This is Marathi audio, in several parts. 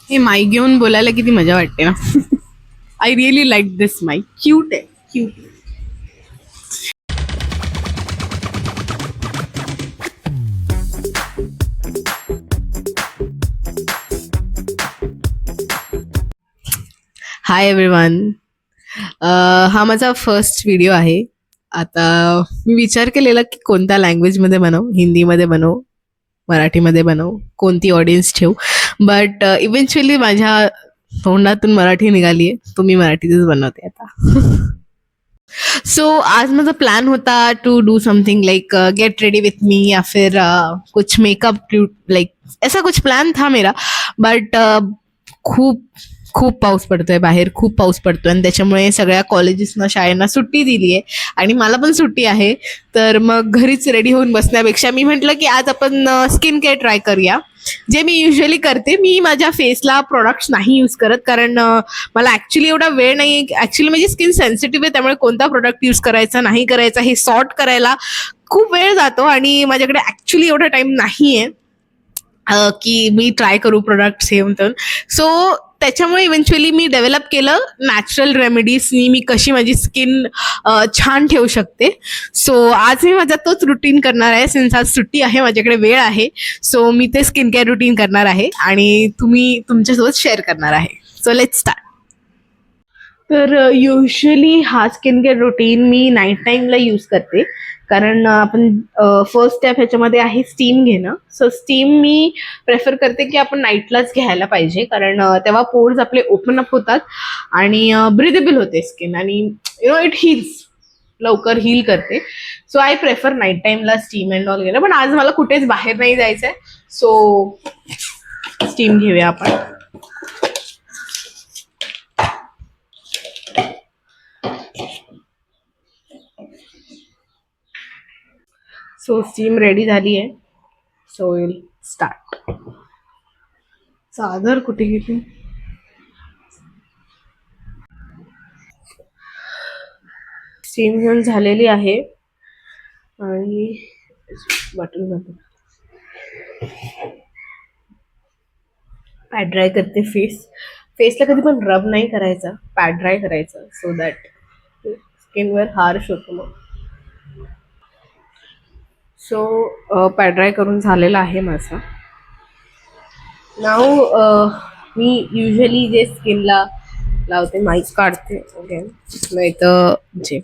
हे माईक घेऊन बोलायला किती मजा वाटते ना. I really like this mic. Cute आहे, क्यूट. Hi everyone. हा माझा फर्स्ट व्हिडिओ आहे. आता मी विचार केलेला की कोणत्या लँग्वेजमध्ये बनवू, हिंदीमध्ये बनवू, मराठीमध्ये बनवू, कोणती ऑडियन्स ठेवू. बट इव्हेंच्युअली माझ्या तोंडातून मराठी निघाली आहे, तो मी मराठीतच बनवते आता. सो आज माझा प्लान होता to do something like get ready with me या फिर कुछ मेकअप लाइक ऐसा कुछ प्लान था मेरा. बट खूप खूप पाऊस पडतोय बाहेर, खूप पाऊस पडतोय आणि त्याच्यामुळे सगळ्या कॉलेजेसना शाळेंना सुट्टी दिली आहे आणि मला पण सुट्टी आहे. तर मग घरीच रेडी होऊन बसण्यापेक्षा मी म्हटलं की आज आपण स्किन केअर ट्राय करूया. जे मी युजली करते, मी माझ्या फेसला प्रोडक्ट्स नाही यूज करत कारण मला ऍक्च्युली एवढा वेळ नाही. ऍक्च्युली माझी स्किन सेन्सिटिव्ह आहे, त्यामुळे कोणता प्रोडक्ट यूज करायचा नाही करायचा हे सॉर्ट करायला खूप वेळ जातो आणि माझ्याकडे ऍक्च्युली एवढा टाइम नाहीये की मी ट्राय करू प्रोडक्ट्स हे म्हणून. सो त्याच्यामुळे इव्हेंच्युअली मी डेव्हलप केलं नॅचरल रेमेडीजनी मी कशी माझी स्किन छान ठेवू शकते. सो आज मी माझा तोच रुटीन करणार आहे. सिन्स आज सुट्टी आहे, माझ्याकडे वेळ आहे, सो मी ते स्किन केअर रुटीन करणार आहे आणि तुम्ही तुमच्यासोबत शेअर करणार आहे. So let's start. तर युजली हा स्किन केअर रुटीन मी नाईट टाईमला यूज करते कारण आपण फर्स्ट स्टेप ह्याच्यामध्ये आहे स्टीम घेणं. सो स्टीम मी प्रेफर करते की आपण नाईटलाच घ्यायला पाहिजे कारण तेव्हा पोर्स आपले ओपन अप होतात आणि ब्रिदेबल होते स्किन आणि इट हील्स, लवकर हील करते. सो आय प्रेफर नाईट टाईमला स्टीम अँड ऑल घेणं. पण आज मला कुठेच बाहेर नाही जायचंय, सो स्टीम घेऊया आपण. सो स्टीम रेडी झाली आहे, सो विल स्टार्ट. चादर कुठे गेली? स्टीम घेऊन झालेली आहे आणि बटन बटन पॅड ड्राय करते. फेसला कधी पण रब नाही करायचा, पॅड ड्राय करायचा सो दॅट स्किनवर हार्श होतो मग. सो पॅड ड्राय करून झालेला आहे माझा. नाव मी युजली जे स्किनला लावते, माईक काढते अगेन नाही तर जे.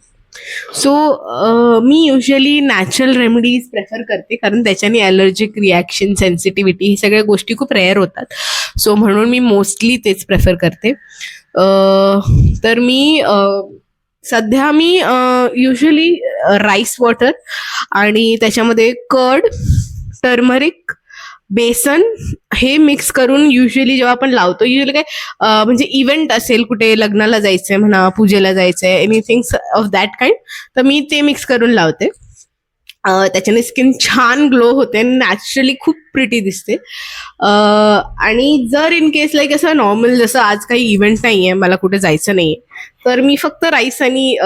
सो मी युजली नॅचरल रेमेडीज प्रेफर करते कारण त्याच्याने ॲलर्जिक रिॲक्शन, सेन्सिटिव्हिटी ही सगळ्या गोष्टी खूप रेअर होतात. सो म्हणून मी मोस्टली तेच प्रेफर करते. तर मी सध्या मी युजली राईस वॉटर आणि त्याच्यामध्ये कर्ड, टर्मरिक, बेसन हे मिक्स करून युजली जेव्हा आपण लावतो, युजली काय म्हणजे इव्हेंट असेल, कुठे लग्नाला जायचंय म्हणा, पूजेला जायचंय, एनिथिंग ऑफ दॅट काइंड, तर मी ते मिक्स करून लावते. त्याच्याने स्किन छान ग्लो होते, नॅचरली खूप प्रिटी दिसते. आणि जर इन केस लाईक असं नॉर्मल जसं आज काही इव्हेंट नाहीये, मला कुठे जायचं नाहीये, तर मी फक्त राईस आणि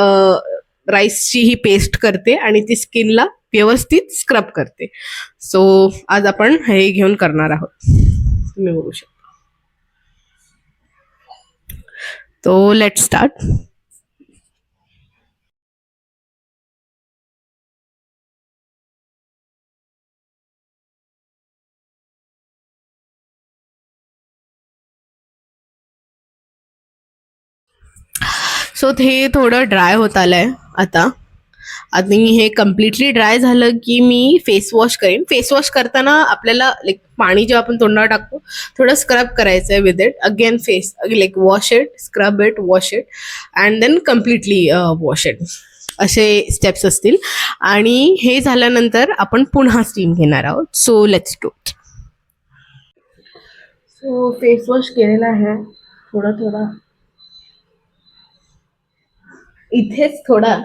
राईसची ही पेस्ट करते आणि ती स्किनला व्यवस्थित स्क्रब करते. सो आज आपण हे घेऊन करणार आहोत, तुम्ही बघू शकता. तो लेट स्टार्ट. सो हे थोडं ड्राय होत आलंय आता. आणि हे कम्प्लिटली ड्राय झालं की मी फेस वॉश करेन. फेस वॉश करताना आपल्याला लाईक पाणी जेव्हा आपण तोंडावर टाकतो, थोडं स्क्रब करायचं आहे with it. Again face like wash it, scrub it, wash it and then completely wash it, असे स्टेप्स असतील. आणि हे झाल्यानंतर आपण पुन्हा स्टीम घेणार आहोत. So let's do. So face wash केलेला आहे, थोडा थोडा इथेच थोडा.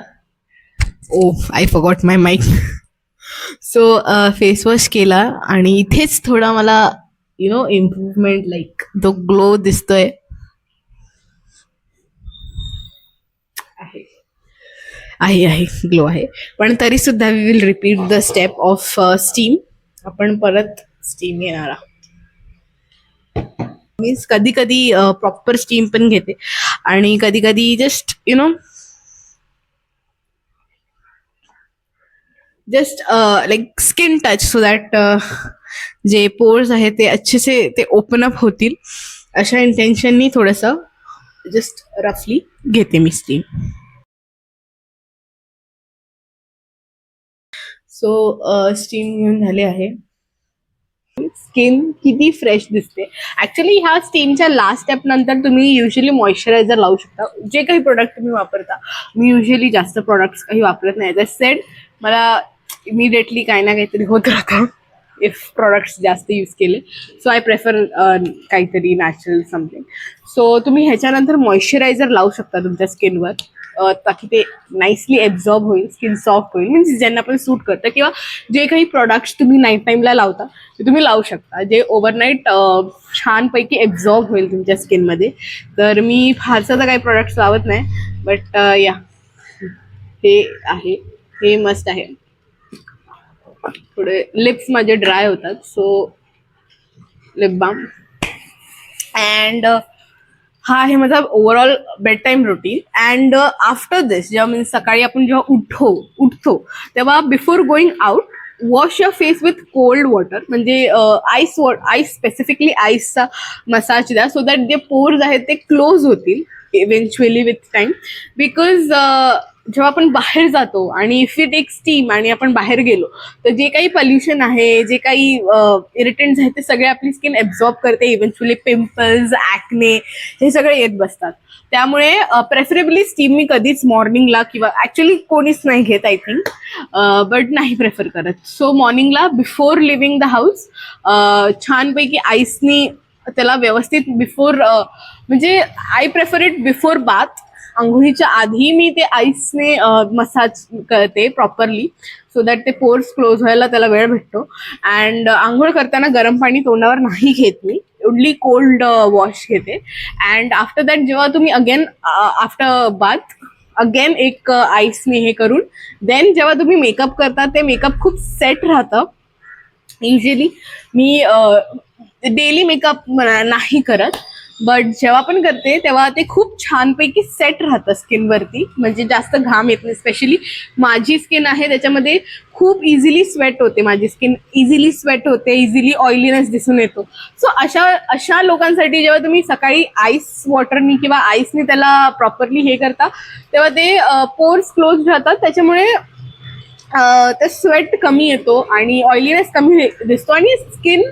Oh I forgot my mic. So face wash केला आणि इथेच थोडा मला इम्प्रूव्हमेंट, लाईक तो ग्लो दिसतोय. आहे आहे ग्लो आहे, पण तरी सुद्धा we will repeat the step of steam. आपण परत स्टीम घेणार आहोत. मीन्स कधी कधी प्रॉपर स्टीम पण घेते आणि कधी कधी just just like skin touch so that जे पोर्स आहेत ते अच्छे से ते ओपन अप होतील अशा इंटेन्शननी थोडंसं जस्ट रफली घेते मी स्टीम. सो स्टीम घेऊन झाले आहे. स्किन किती फ्रेश दिसते. ऍक्च्युली ह्या स्टीमच्या लास्ट स्टेप नंतर तुम्ही युजली मॉइश्चरायझर लावू शकता. जे काही प्रोडक्ट तुम्ही वापरता, मी युजली जास्त प्रोडक्ट्स काही वापरत नाही. जस्ट सेड मला इमिडिएटली काही ना काहीतरी होत राहतं इफ प्रोडक्ट्स जास्त यूज केले. सो आय प्रेफर काहीतरी नॅचरल समथिंग. सो तुम्ही ह्याच्यानंतर मॉइश्चरायझर लावू शकता तुमच्या स्किनवर, ताकी ते नाईसली एब्झॉर्ब होईल, स्किन सॉफ्ट होईल. मीन्स ज्यांना पण सूट करतं, किंवा जे काही प्रोडक्ट्स तुम्ही नाईट टाईमला लावता ते तुम्ही लावू शकता, जे ओव्हरनाईट छानपैकी एब्झॉर्ब होईल तुमच्या स्किनमध्ये. तर मी फारसं तर काही प्रोडक्ट्स लावत नाही, बट या हे आहे, हे मस्त आहे. थोडे लिप्स माझे ड्राय होतात, सो लिप बाम. अँड हा आहे माझा overall bed time routine. And after this, जेव्हा म्हणजे सकाळी आपण जेव्हा उठतो तेव्हा before going out wash your face with cold water. म्हणजे आईस स्पेसिफिकली आईसचा मसाज द्या, सो दॅट जे पोर्स आहेत ते क्लोज होतील इव्हेंच्युअली विथ टाइम. बिकॉज जेव्हा आपण बाहेर जातो आणि इफ यू टेक स्टीम आणि आपण बाहेर गेलो तर जे काही पोल्युशन आहे, जे काही इरिटेंट्स आहेत ते सगळे आपली स्किन एब्झॉर्ब करते. इव्हेंच्युअली पिंपल्स, ॲक्ने हे सगळे येत बसतात. त्यामुळे प्रेफरेबली स्टीम मी कधीच मॉर्निंगला, किंवा ॲक्च्युली कोणीच नाही घेत आय थिंक, बट नाही प्रेफर करत. सो मॉर्निंगला बिफोर लिव्हिंग द हाऊस छानपैकी आईसनी त्याला व्यवस्थित म्हणजे I prefer it before bath. आंघोळीच्या आधी मी ते आईसने मसाज करते प्रॉपरली, सो दॅट ते पोर्स क्लोज व्हायला त्याला वेळ भेटतो. अँड आंघोळ करताना गरम पाणी तोंडावर नाही घेत मी, ओनली कोल्ड वॉश घेते. अँड आफ्टर दॅट जेव्हा तुम्ही अगेन आफ्टर बाथ अगेन एक आईसने हे करून देन जेव्हा तुम्ही मेकअप करता, ते मेकअप खूप सेट राहतं. युजली मी डेली मेकअप नाही करत, बट जेव्हा पण करते तेव्हा ते खूप छानपैकी सेट राहतं स्किनवरती. म्हणजे जास्त घाम येत नाही. स्पेशली माझी स्किन आहे त्याच्यामध्ये खूप इझिली स्वेट होते, माझी स्किन इझिली स्वेट होते, इझिली ऑइलीनेस दिसून येतो. सो अशा लोकांसाठी जेव्हा तुम्ही सकाळी आईस वॉटरनी किंवा आईसनी त्याला प्रॉपरली हे करता, तेव्हा ते पोर्स क्लोज राहतात. त्याच्यामुळे ते स्वेट कमी येतो आणि ऑइलीनेस कमी दिसतो आणि स्किन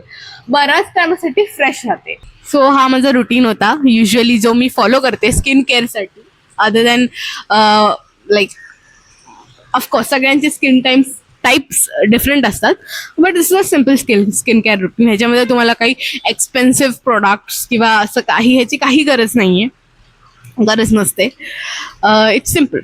बऱ्याच टायमासाठी फ्रेश राहते. सो हा माझा रुटीन होता युजली, जो मी फॉलो करते स्किन केअरसाठी. अदर दॅन लाईक ऑफकोर्स सगळ्यांचे स्किन टाईप्स डिफरंट असतात, but this was simple skin care routine. ह्याच्यामध्ये तुम्हाला काही एक्सपेन्सिव्ह प्रोडक्ट्स किंवा असं ह्याची काही गरज नाही आहे, गरज नसते. It's simple.